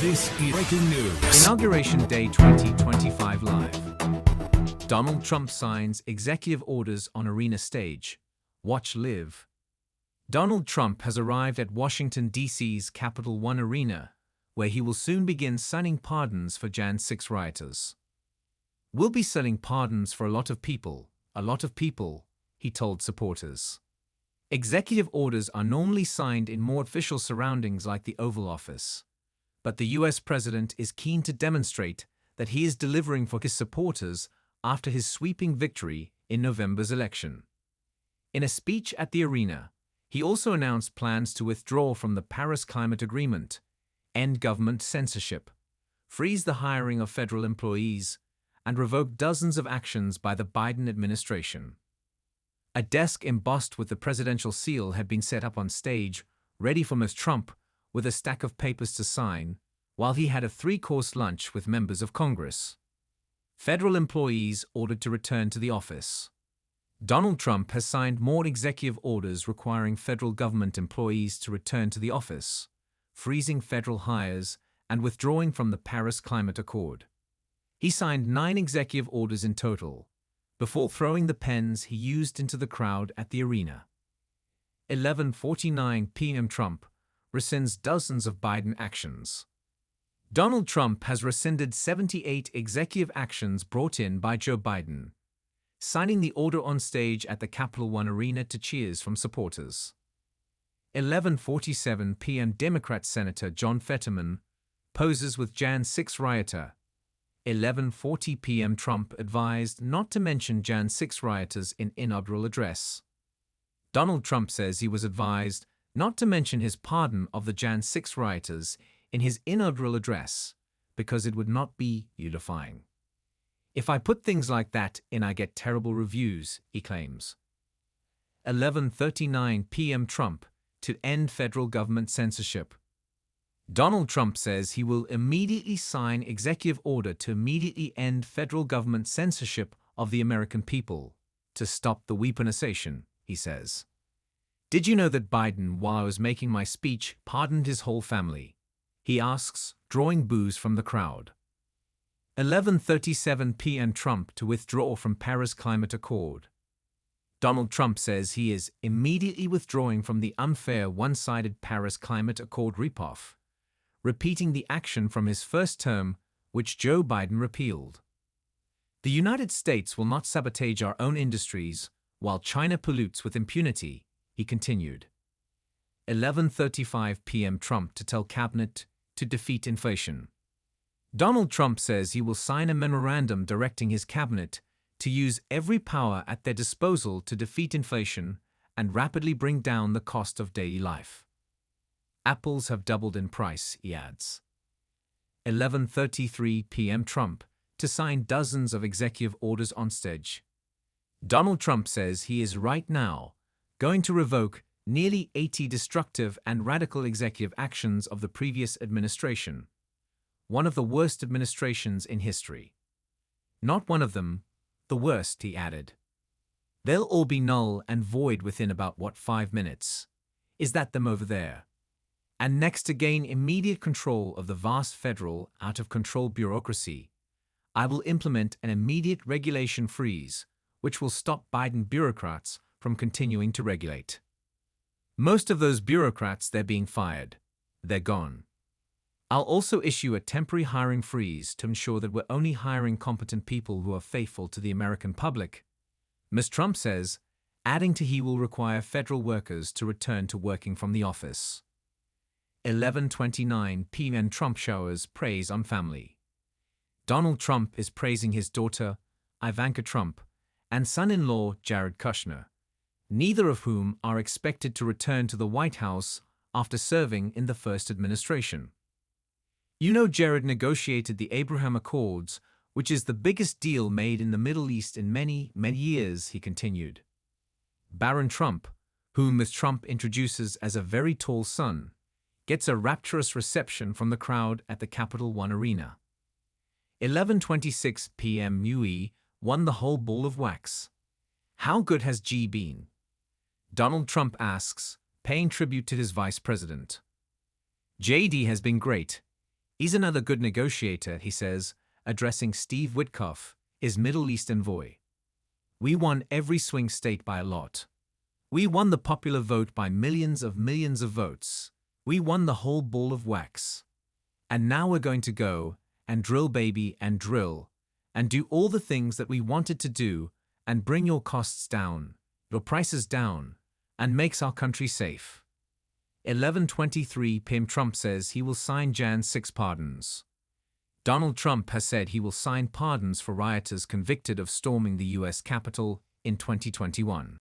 This is breaking news. Inauguration Day 2025 live. Donald Trump signs executive orders on arena stage. Watch live. Donald Trump has arrived at Washington, D.C.'s Capital One Arena, where he will soon begin signing pardons for Jan 6 rioters. "We'll be selling pardons for a lot of people, he told supporters. Executive orders are normally signed in more official surroundings like the Oval Office. But the U.S. president is keen to demonstrate that he is delivering for his supporters after his sweeping victory in November's election. In a speech at the arena, he also announced plans to withdraw from the Paris Climate Agreement, end government censorship, freeze the hiring of federal employees, and revoke dozens of actions by the Biden administration. A desk embossed with the presidential seal had been set up on stage, ready for Mr. Trump, with a stack of papers to sign, while he had a three-course lunch with members of Congress. Federal employees ordered to return to the office. Donald Trump has signed more executive orders requiring federal government employees to return to the office, freezing federal hires, and withdrawing from the Paris Climate Accord. He signed 9 executive orders in total, before throwing the pens he used into the crowd at the arena. 11:49 p.m. Trump rescinds dozens of Biden actions. Donald Trump has rescinded 78 executive actions brought in by Joe Biden, signing the order on stage at the Capital One Arena to cheers from supporters. 11:47 p.m. Democrat Senator John Fetterman poses with Jan 6 rioter. 11:40 p.m. Trump advised not to mention Jan 6 rioters in inaugural address. Donald Trump says he was advised not to mention his pardon of the Jan 6 rioters in his inaugural address because it would not be unifying. "If I put things like that in, I get terrible reviews," he claims. 11:39 p.m. Trump to end federal government censorship. Donald Trump says he will immediately sign executive order to immediately end federal government censorship of the American people, to stop the weaponization, he says. "Did you know that Biden, while I was making my speech, pardoned his whole family?" he asks, drawing boos from the crowd. 11:37 p.m. Trump to withdraw from Paris Climate Accord. Donald Trump says he is immediately withdrawing from the unfair, one-sided Paris Climate Accord ripoff, repeating the action from his first term, which Joe Biden repealed. "The United States will not sabotage our own industries while China pollutes with impunity," he continued. 11:35 p.m. Trump to tell cabinet to defeat inflation. Donald Trump says he will sign a memorandum directing his cabinet to use every power at their disposal to defeat inflation and rapidly bring down the cost of daily life. "Apples have doubled in price," he adds. 11:33 p.m. Trump to sign dozens of executive orders on stage. Donald Trump says he is right now going to revoke nearly 80 destructive and radical executive actions of the previous administration, one of the worst administrations in history. "Not one of them, the worst," he added. "They'll all be null and void within about 5 minutes. Is that them over there? And next, to gain immediate control of the vast federal, out-of-control bureaucracy, I will implement an immediate regulation freeze, which will stop Biden bureaucrats from continuing to regulate. Most of those bureaucrats, they're being fired. They're gone. I'll also issue a temporary hiring freeze to ensure that we're only hiring competent people who are faithful to the American public," Ms. Trump says, adding he will require federal workers to return to working from the office. 11:29 p.m. Trump showers praise on family. Donald Trump is praising his daughter, Ivanka Trump, and son-in-law, Jared Kushner, neither of whom are expected to return to the White House after serving in the first administration. "You know, Jared negotiated the Abraham Accords, which is the biggest deal made in the Middle East in many, many years," he continued. Baron Trump, whom Ms. Trump introduces as a very tall son, gets a rapturous reception from the crowd at the Capital One Arena. 11:26 p.m. Mui won the whole ball of wax. "How good has G been?" Donald Trump asks, paying tribute to his vice president. "JD has been great. He's another good negotiator, he says, addressing Steve Witkoff, his Middle East envoy. We won every swing state by a lot. We won the popular vote by millions of votes. We won the whole ball of wax. And now we're going to go and drill, baby, and drill, and do all the things that we wanted to do and bring your costs down, your prices down, and makes our country safe. 11:23 p.m. Trump says he will sign Jan 6 pardons. Donald Trump has said he will sign pardons for rioters convicted of storming the U.S. Capitol in 2021.